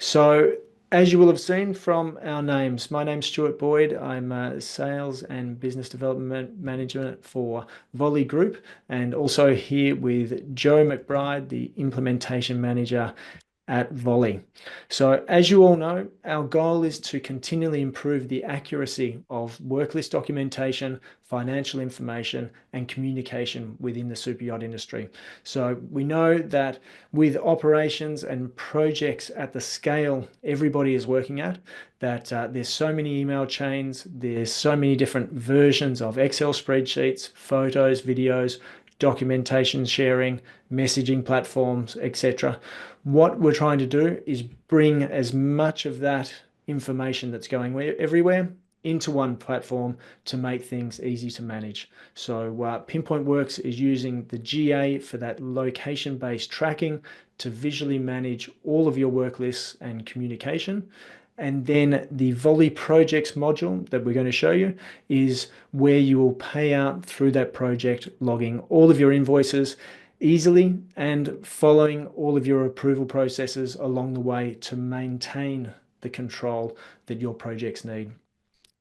So, as you will have seen from our names, my name's Stuart Boyd. I'm a Sales and Business Development Manager for Volley Group, and also here with Joe McBride, the Implementation Manager at Volley. So, as you all know, our goal is to continually improve the accuracy of work list documentation, financial information, and communication within the super yacht industry. So, we know that with operations and projects at the scale everybody is working at, that there's so many email chains, there's so many different versions of Excel spreadsheets, photos, videos, documentation sharing, messaging platforms, etc. What we're trying to do is bring as much of that information that's going everywhere into one platform to make things easy to manage. So Pinpoint Works is using the GA for that location-based tracking to visually manage all of your work lists and communication. And then the Volley Projects module that we're going to show you is where you will pay out through that project, logging all of your invoices easily and following all of your approval processes along the way to maintain the control that your projects need.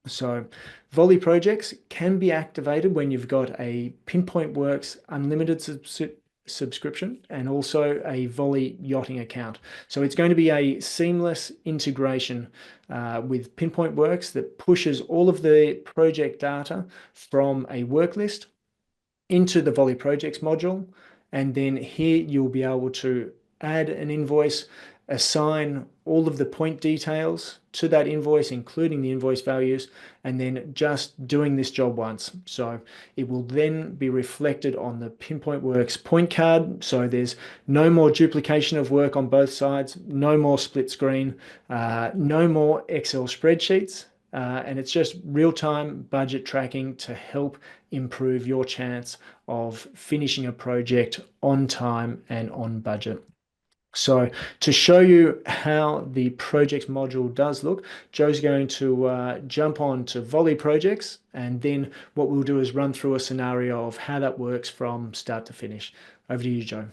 So Volley Projects can be activated when you've got a Pinpoint Works unlimited subscription and also a Volley yachting account. So it's going to be a seamless integration with Pinpoint Works that pushes all of the project data from a work list into the Volley Projects module. And then here you'll be able to add an invoice, assign all of the point details to that invoice, including the invoice values, and then just doing this job once. So it will then be reflected on the Pinpoint Works point card. So there's no more duplication of work on both sides, no more split screen, no more Excel spreadsheets. And it's just real-time budget tracking to help improve your chance of finishing a project on time and on budget. So to show you how the project module does look, Joe's going to jump on to Volley Projects, and then what we'll do is run through a scenario of how that works from start to finish. Over to you, Joe.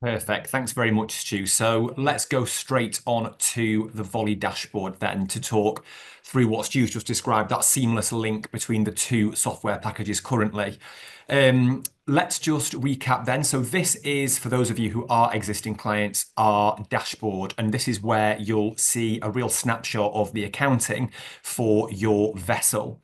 Perfect. Thanks very much, Stu. So let's go straight on to the Volley dashboard then to talk through what Stu's just described, that seamless link between the two software packages currently. Let's just recap then. So this is, for those of you who are existing clients, our dashboard, and this is where you'll see a real snapshot of the accounting for your vessel.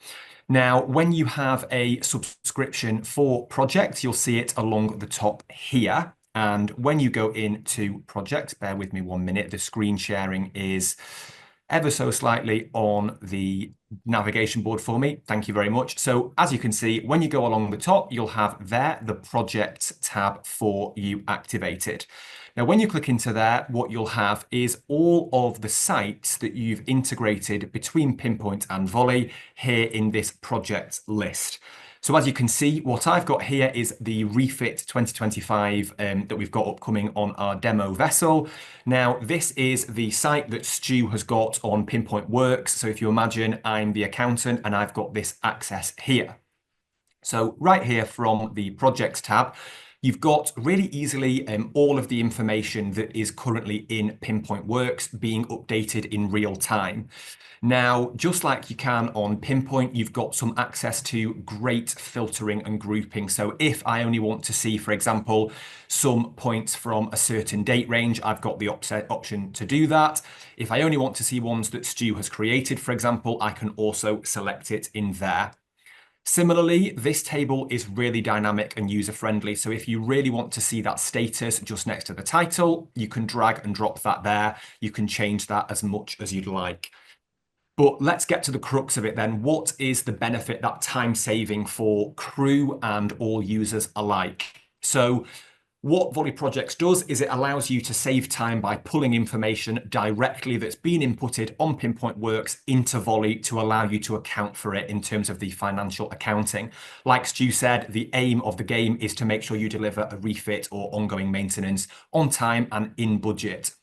Now, when you have a subscription for projects, you'll see it along the top here. And when you go into projects, bear with me 1 minute, the screen sharing is ever so slightly on the navigation board for me. Thank you very much. So as you can see, when you go along the top, you'll have there the projects tab for you activated. Now, when you click into there, what you'll have is all of the sites that you've integrated between Pinpoint and Volley here in this project list. So as you can see, what I've got here is the Refit 2025 that we've got upcoming on our demo vessel. Now, this is the site that Stu has got on Pinpoint Works. So if you imagine I'm the accountant and I've got this access here. So right here from the Projects tab, you've got really easily all of the information that is currently in Pinpoint Works being updated in real time. Now, just like you can on Pinpoint, you've got some access to great filtering and grouping. So if I only want to see, for example, some points from a certain date range, I've got the option to do that. If I only want to see ones that Stu has created, for example, I can also select it in there. Similarly, this table is really dynamic and user-friendly. So if you really want to see that status just next to the title, you can drag and drop that there. You can change that as much as you'd like. But let's get to the crux of it then. What is the benefit, that time saving for crew and all users alike? So what Volley Projects does is it allows you to save time by pulling information directly that's been inputted on Pinpoint Works into Volley to allow you to account for it in terms of the financial accounting. Like Stu said, the aim of the game is to make sure you deliver a refit or ongoing maintenance on time and in budget.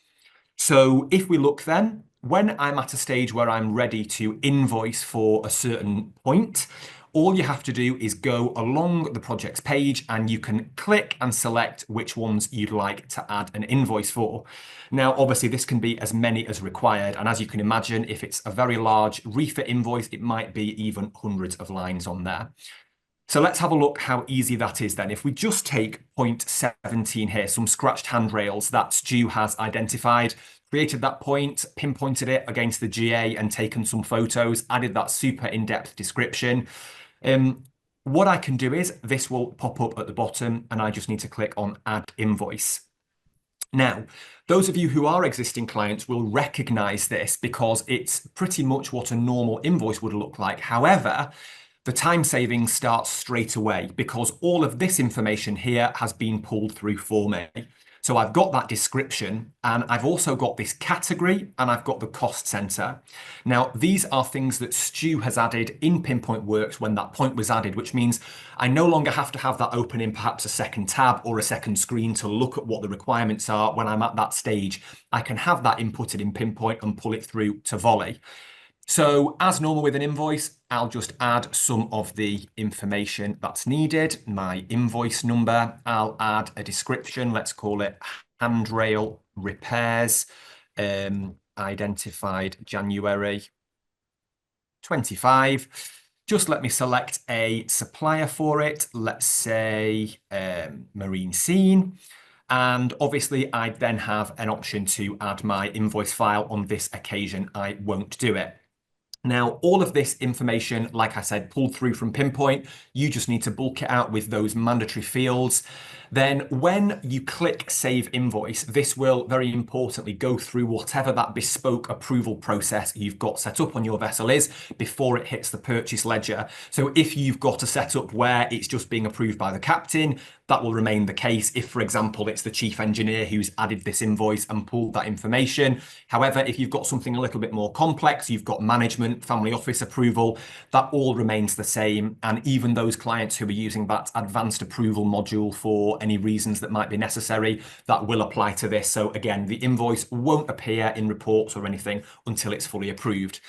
So if we look then, when I'm at a stage where I'm ready to invoice for a certain point, All you have to do is go along the projects page and you can click and select which ones you'd like to add an invoice for. Now, obviously, this can be as many as required. And as you can imagine, if it's a very large refit invoice, it might be even hundreds of lines on there. So let's have a look how easy that is then. If we just take point 17 here, some scratched handrails that Stu has identified, created that point, pinpointed it against the GA and taken some photos, added that super in-depth description. What I can do is this will pop up at the bottom and I just need to click on add invoice. Now, those of you who are existing clients will recognize this because it's pretty much what a normal invoice would look like. However, the time saving starts straight away because all of this information here has been pulled through for me. So I've got that description and I've also got this category and I've got the cost center. Now, these are things that Stu has added in Pinpoint Works when that point was added, which means I no longer have to have that open in perhaps a second tab or a second screen to look at what the requirements are when I'm at that stage. I can have that inputted in Pinpoint and pull it through to Voly. So as normal with an invoice, I'll just add some of the information that's needed. My invoice number, I'll add a description. Let's call it handrail repairs, identified January 25. Just let me select a supplier for it. Let's say Marine Scene. And obviously I then have an option to add my invoice file. On this occasion, I won't do it. Now, all of this information, like I said, pulled through from Pinpoint, you just need to bulk it out with those mandatory fields. Then when you click Save Invoice, this will very importantly go through whatever that bespoke approval process you've got set up on your vessel is before it hits the purchase ledger. So if you've got a setup where it's just being approved by the captain, that will remain the case if, for example, it's the chief engineer who's added this invoice and pulled that information. However, if you've got something a little bit more complex, you've got management, family office approval, that all remains the same. And even those clients who are using that advanced approval module for any reasons that might be necessary, that will apply to this. So again, the invoice won't appear in reports or anything until it's fully approved.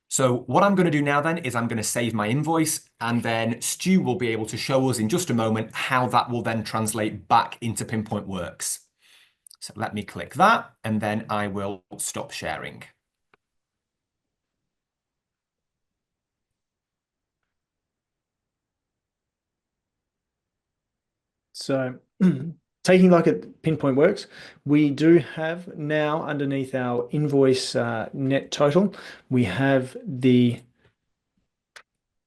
So what I'm going to do now then is I'm going to save my invoice and then Stu will be able to show us in just a moment how that will then translate back into Pinpoint Works. So let me click that and then I will stop sharing. So taking a look at Pinpoint Works, we do have now underneath our invoice net total, we have the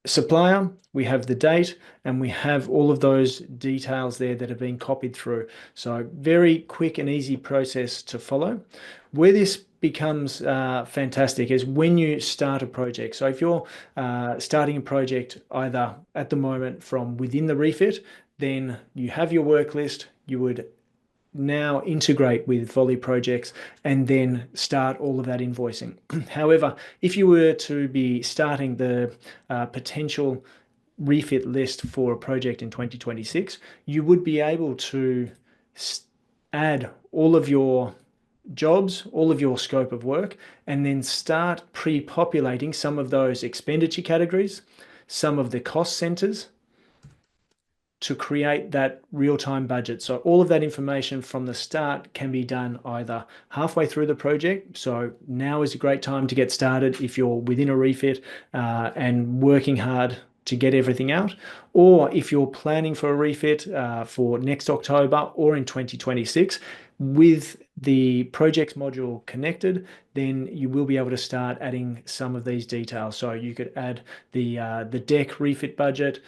supplier, we have the date, and we have all of those details there that have been copied through. So very quick and easy process to follow. Where this becomes fantastic is when you start a project. So if you're starting a project either at the moment from within the refit, then you have your work list, you would now integrate with Voly Projects and then start all of that invoicing. However, if you were to be starting the potential refit list for a project in 2026, you would be able to add all of your jobs, all of your scope of work, and then start pre-populating some of those expenditure categories, some of the cost centers, to create that real-time budget. So all of that information from the start can be done either halfway through the project. So now is a great time to get started if you're within a refit and working hard to get everything out, or if you're planning for a refit for next October or in 2026, with the projects module connected, then you will be able to start adding some of these details. So you could add the deck refit budget.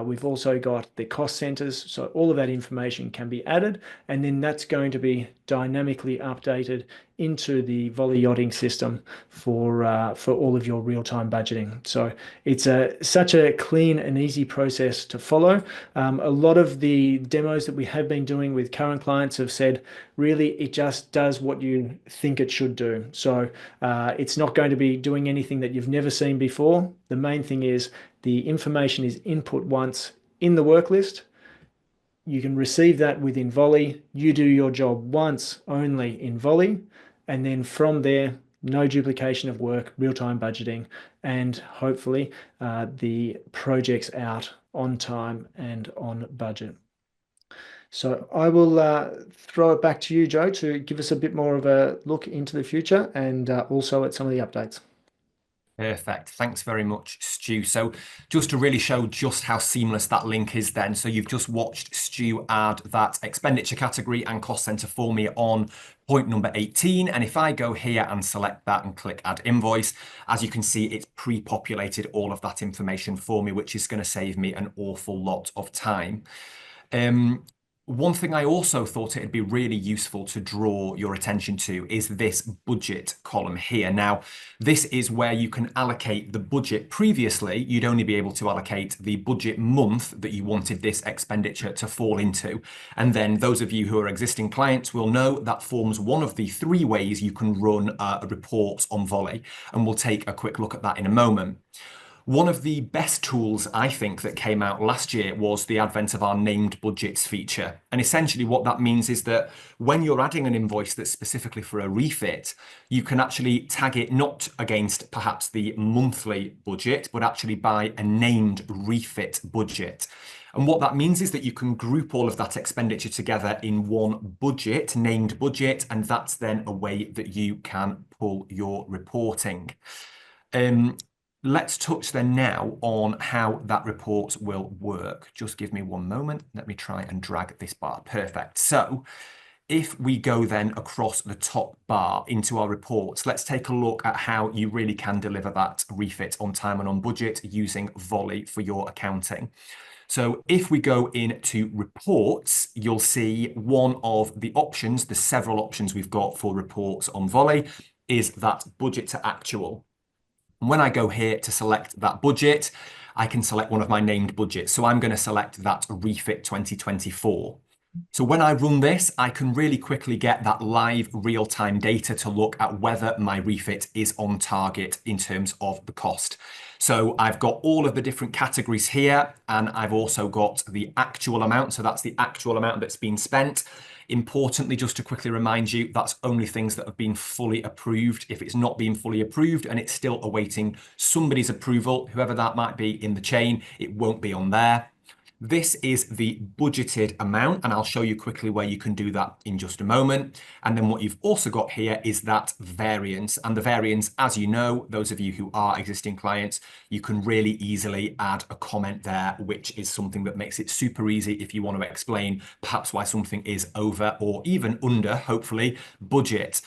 We've also got the cost centers. So all of that information can be added, and then that's going to be dynamically updated into the Voly yachting system for all of your real-time budgeting. So it's such a clean and easy process to follow. A lot of the demos that we have been doing with current clients have said, really, it just does what you think it should do. So it's not going to be doing anything that you've never seen before. The main thing is the information is input once in the work list. You can receive that within Voly. You do your job once only in Voly. And then from there, no duplication of work, real-time budgeting, and hopefully the projects out on time and on budget. So I will throw it back to you, Joe, to give us a bit more of a look into the future and also at some of the updates. Perfect. Thanks very much, Stu. So just to really show just how seamless that link is then. So you've just watched Stu add that expenditure category and cost center for me on point number 18. And if I go here and select that and click add invoice, as you can see, it's pre-populated all of that information for me, which is going to save me an awful lot of time. One thing I also thought it'd be really useful to draw your attention to is this budget column here. Now, this is where you can allocate the budget. Previously, you'd only be able to allocate the budget month that you wanted this expenditure to fall into. And then those of you who are existing clients will know that forms one of the 3 ways you can run reports on Voly. And we'll take a quick look at that in a moment. One of the best tools, I think, that came out last year was the advent of our named budgets feature. And essentially what that means is that when you're adding an invoice that's specifically for a refit, you can actually tag it not against perhaps the monthly budget, but actually by a named refit budget. And what that means is that you can group all of that expenditure together in one budget, named budget, and that's then a way that you can pull your reporting. Let's touch then now on how that report will work. Just give me one moment. Let me try and drag this bar. Perfect. So if we go then across the top bar into our reports, let's take a look at how you really can deliver that refit on time and on budget using Voly for your accounting. So if we go into reports, you'll see one of the options, the several options we've got for reports on Voly, is that budget to actual. When I go here to select that budget, I can select one of my named budgets. So I'm going to select that Refit 2024. So when I run this, I can really quickly get that live real-time data to look at whether my refit is on target in terms of the cost. So I've got all of the different categories here, and I've also got the actual amount. So that's the actual amount that's been spent. Importantly, just to quickly remind you, that's only things that have been fully approved. If it's not been fully approved and it's still awaiting somebody's approval, whoever that might be in the chain, it won't be on there. This is the budgeted amount, and I'll show you quickly where you can do that in just a moment. And then what you've also got here is that variance. And the variance, as you know, those of you who are existing clients, you can really easily add a comment there, which is something that makes it super easy if you want to explain perhaps why something is over or even under, hopefully, budget.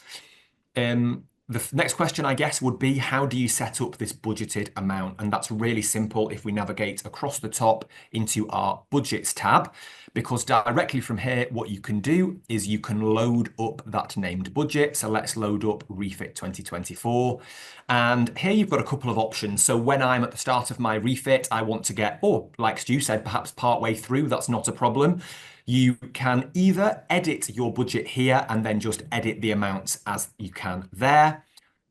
The next question, I guess, would be how do you set up this budgeted amount? And that's really simple if we navigate across the top into our budgets tab, because directly from here, what you can do is you can load up that named budget. So let's load up Refit 2024. And here you've got a couple of options. So when I'm at the start of my refit, I want to get, or like Stu said, perhaps partway through, that's not a problem. You can either edit your budget here and then just edit the amounts as you can there,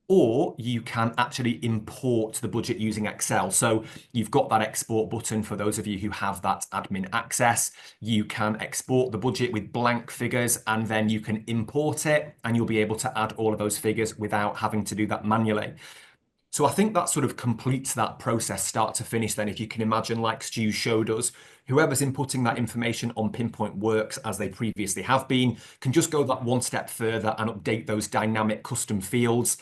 or you can actually import the budget using Excel. So you've got that export button for those of you who have that admin access. You can export the budget with blank figures and then you can import it and you'll be able to add all of those figures without having to do that manually. So I think that sort of completes that process start to finish then, if you can imagine, like Stu showed us, whoever's inputting that information on Pinpoint Works as they previously have been, can just go that one step further and update those dynamic custom fields,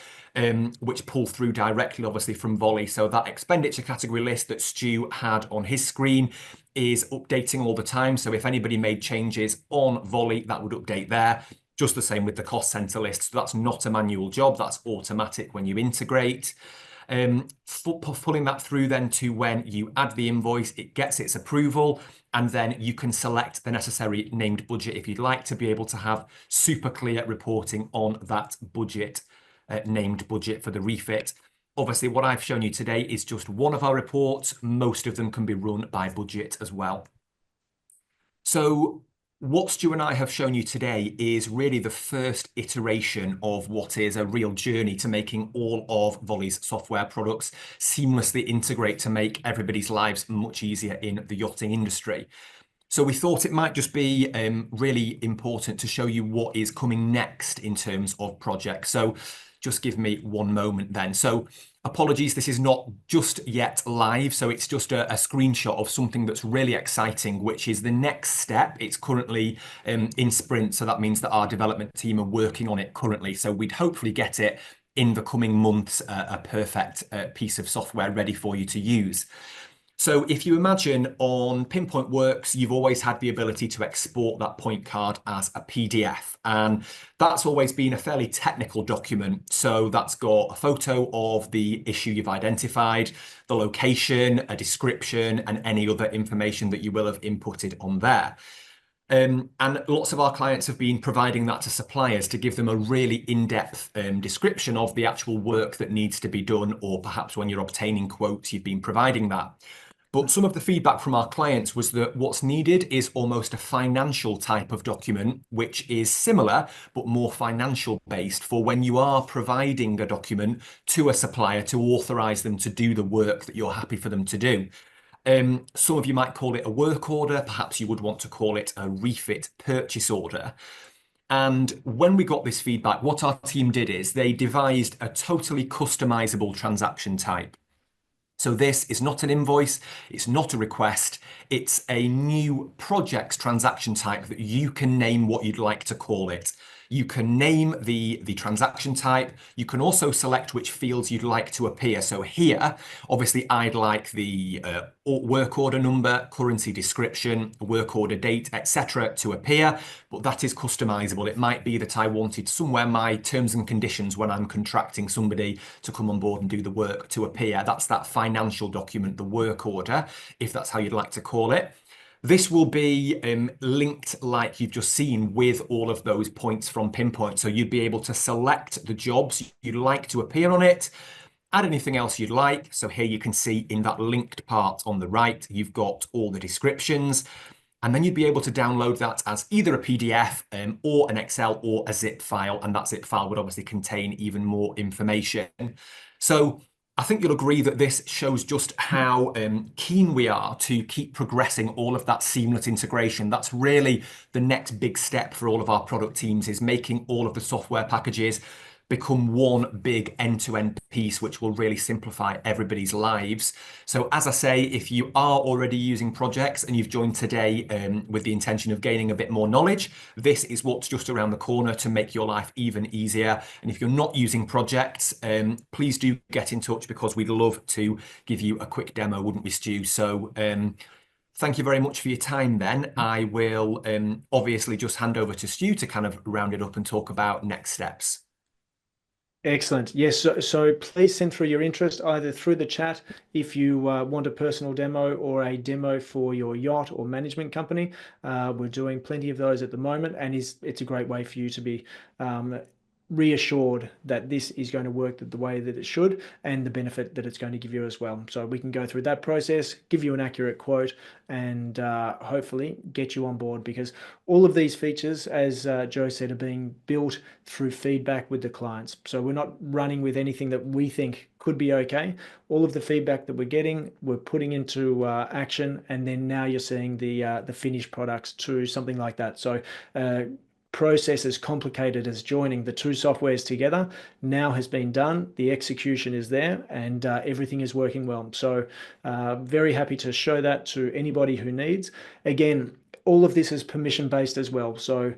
which pull through directly, obviously, from Voly. So that expenditure category list that Stu had on his screen is updating all the time. So if anybody made changes on Voly, that would update there. Just the same with the cost center list. So that's not a manual job, that's automatic when you integrate. Pulling that through then to when you add the invoice, it gets its approval, and then you can select the necessary named budget if you'd like to be able to have super clear reporting on that budget, named budget for the refit. Obviously, what I've shown you today is just one of our reports. Most of them can be run by budget as well. So what Stu and I have shown you today is really the first iteration of what is a real journey to making all of Voly's software products seamlessly integrate to make everybody's lives much easier in the yachting industry. So we thought it might just be really important to show you what is coming next in terms of projects. So Just give me one moment then. So apologies, this is not just yet live. So it's just a screenshot of something that's really exciting, which is the next step. It's currently in sprint. So that means that our development team are working on it currently. So we'd hopefully get it in the coming months, a perfect piece of software ready for you to use. So if you imagine on Pinpoint Works, you've always had the ability to export that point card as a PDF. And that's always been a fairly technical document. So that's got a photo of the issue you've identified, the location, a description, and any other information that you will have inputted on there. And lots of our clients have been providing that to suppliers to give them a really in-depth description of the actual work that needs to be done, or perhaps when you're obtaining quotes, you've been providing that. But some of the feedback from our clients was that what's needed is almost a financial type of document, which is similar, but more financial based for when you are providing a document to a supplier to authorize them to do the work that you're happy for them to do. Some of you might call it a work order. Perhaps you would want to call it a refit purchase order. And when we got this feedback, what our team did is they devised a totally customizable transaction type. So this is not an invoice, it's not a request, it's a new projects transaction type that you can name what you'd like to call it. You can name the transaction type. You can also select which fields you'd like to appear. So here, obviously, I'd like the work order number, currency description, work order date, etc. to appear, but that is customizable. It might be that I wanted somewhere my terms and conditions when I'm contracting somebody to come on board and do the work to appear. That's that financial document, the work order, if that's how you'd like to call it. This will be linked, like you've just seen, with all of those points from Pinpoint. So you'd be able to select the jobs you'd like to appear on it, add anything else you'd like. So here you can see in that linked part on the right, you've got all the descriptions. And then you'd be able to download that as either a PDF or an Excel or a zip file. And that zip file would obviously contain even more information. So I think you'll agree that this shows just how keen we are to keep progressing all of that seamless integration. That's really the next big step for all of our product teams, is making all of the software packages become one big end-to-end piece, which will really simplify everybody's lives. So as I say, if you are already using projects and you've joined today with the intention of gaining a bit more knowledge, this is what's just around the corner to make your life even easier. And if you're not using projects, please do get in touch, because we'd love to give you a quick demo, wouldn't we, Stu? So thank you very much for your time then. I will obviously just hand over to Stu to kind of round it up and talk about next steps. Excellent. Yes, so please send through your interest either through the chat if you want a personal demo or a demo for your yacht or management company. We're doing plenty of those at the moment, and it's a great way for you to be reassured that this is going to work the way that it should, and the benefit that it's going to give you as well. So we can go through that process, give you an accurate quote, and hopefully get you on board, because all of these features, as Joe said, are being built through feedback with the clients. So we're not running with anything that we think could be okay. All of the feedback that we're getting, we're putting into action, and then now you're seeing the finished products to something like that. So process as complicated as joining the two softwares together now has been done. The execution is there, and everything is working well. So very happy to show that to anybody who needs. Again, all of this is permission based as well. So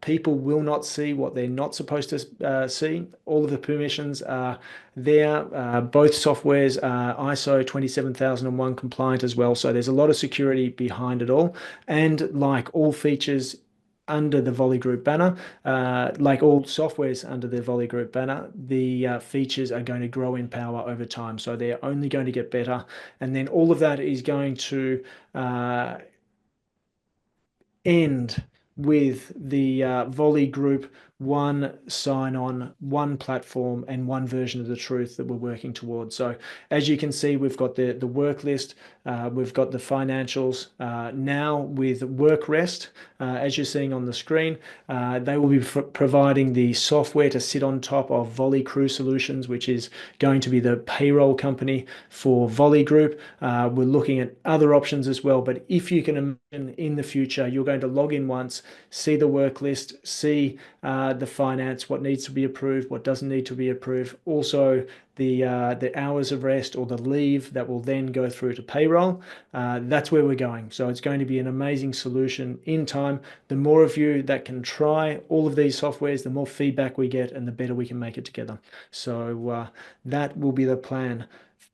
people will not see what they're not supposed to see. All of the permissions are there. Both softwares are ISO 27001 compliant as well. So there's a lot of security behind it all. And like all features under the Voly Group banner, like all softwares under the Voly Group banner, the features are going to grow in power over time. So they're only going to get better. And then all of that is going to end with the Voly Group one sign-on, one platform, and one version of the truth that we're working towards. So as you can see, we've got the work list We've got the financials now with work rest, as you're seeing on the screen. They will be providing the software to sit on top of Voly Crew Solutions, which is going to be the payroll company for Voly Group. We're looking at other options as well, but if you can imagine in the future, you're going to log in once, see the work list, see the finance, what needs to be approved, what doesn't need to be approved. Also, the hours of rest or the leave that will then go through to payroll. That's where we're going. So it's going to be an amazing solution in time. The more of you that can try all of these softwares, the more feedback we get and the better we can make it together. So that will be the plan.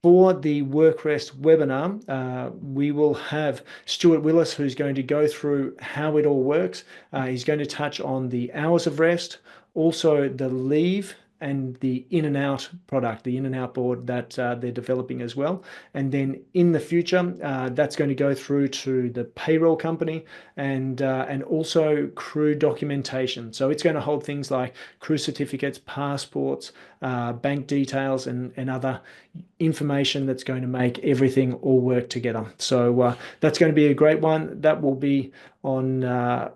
For the work rest webinar, we will have Stuart Willis, who's going to go through how it all works. He's going to touch on the hours of rest, also the leave and the in and out product, the in and out board that they're developing as well. And then in the future, that's going to go through to the payroll company and also crew documentation. So it's going to hold things like crew certificates, passports, bank details, and other information that's going to make everything all work together. So that's going to be a great one. That will be on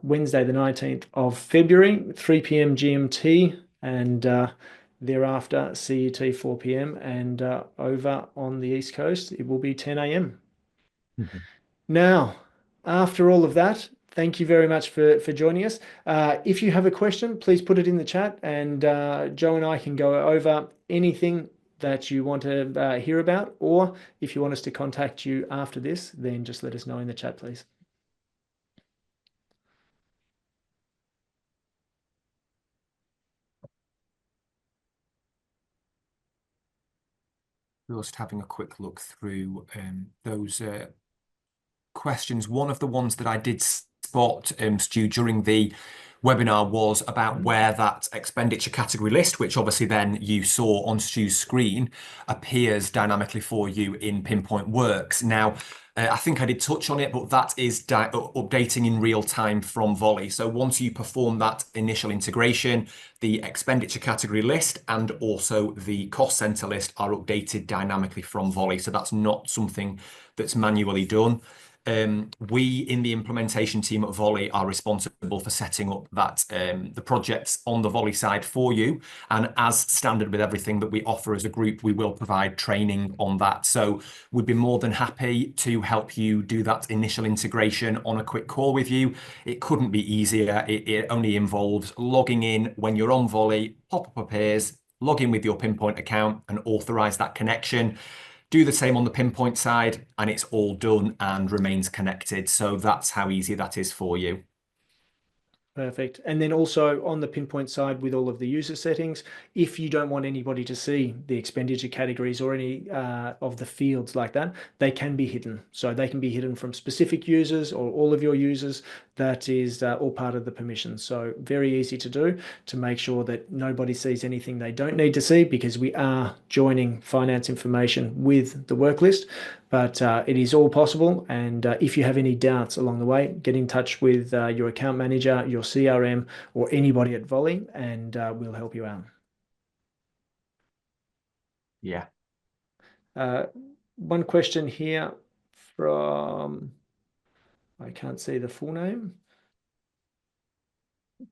Wednesday, the 19th of February, 3 p.m. GMT, and thereafter CET 4 p.m. and over on the East Coast, it will be 10 a.m. Now, after all of that, thank you very much for joining us. If you have a question, please put it in the chat and Joe and I can go over anything that you want to hear about, or if you want us to contact you after this, then just let us know in the chat, please. Just having a quick look through those questions. One of the ones that I did spot, Stu, during the webinar was about where that expenditure category list, which obviously then you saw on Stu's screen, appears dynamically for you in Pinpoint Works. Now, I think I did touch on it, but that is updating in real time from Voly. So once you perform that initial integration, the expenditure category list and also the cost center list are updated dynamically from Voly. So that's not something that's manually done. We in the implementation team at Voly are responsible for setting up that the projects on the Voly side for you. And as standard with everything that we offer as a group, we will provide training on that. So we'd be more than happy to help you do that initial integration on a quick call with you. It couldn't be easier. It only involves logging in when you're on Voly, pop-up appears, log in with your Pinpoint account and authorize that connection. Do the same on the Pinpoint side, and it's all done and remains connected. So that's how easy that is for you. Perfect. And then also on the Pinpoint side with all of the user settings, if you don't want anybody to see the expenditure categories or any of the fields like that, they can be hidden. So they can be hidden from specific users or all of your users. That is all part of the permissions. So very easy to do to make sure that nobody sees anything they don't need to see, because we are joining finance information with the work list. But it is all possible. And if you have any doubts along the way, get in touch with your account manager, your CRM, or anybody at Voly, and we'll help you out. Yeah. One question here from, I can't see the full name,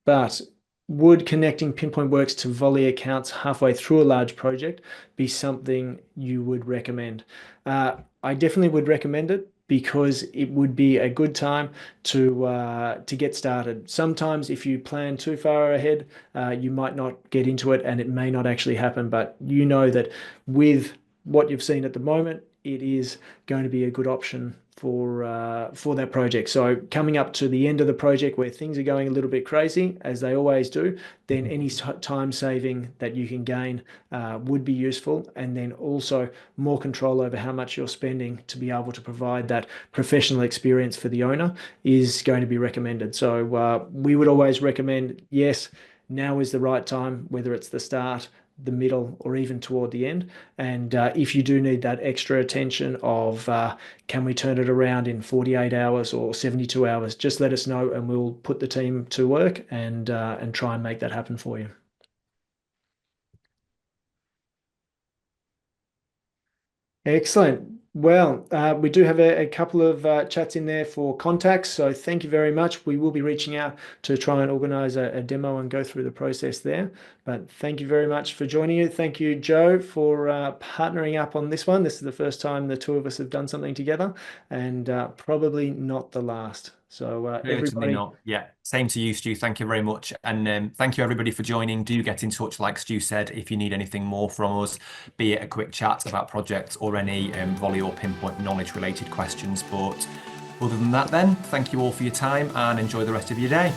but would connecting Pinpoint Works to Volley accounts halfway through a large project be something you would recommend? I definitely would recommend it, because it would be a good time to get started. Sometimes if you plan too far ahead, you might not get into it and it may not actually happen, but you know that with what you've seen at the moment, it is going to be a good option for that project. So coming up to the end of the project where things are going a little bit crazy, as they always do, then any time saving that you can gain would be useful. And then also more control over how much you're spending to be able to provide that professional experience for the owner is going to be recommended. So we would always recommend, yes, now is the right time, whether it's the start, the middle, or even toward the end. And if you do need that extra attention of can we turn it around in 48 hours or 72 hours, just let us know and we'll put the team to work and try and make that happen for you. Excellent. Well, we do have a couple of chats in there for contacts, so thank you very much. We will be reaching out to try and organize a demo and go through the process there. But thank you very much for joining you. Thank you, Joe, for partnering up on this one. This is the first time the two of us have done something together, and probably not the last. So Certainly everybody, not. Yeah. Same to you, Stu. Thank you very much. And thank you, everybody, for joining. Do get in touch, like Stu said, if you need anything more from us, be it a quick chat about projects or any Volley or Pinpoint knowledge related questions. But other than that, then, thank you all for your time and enjoy the rest of your day.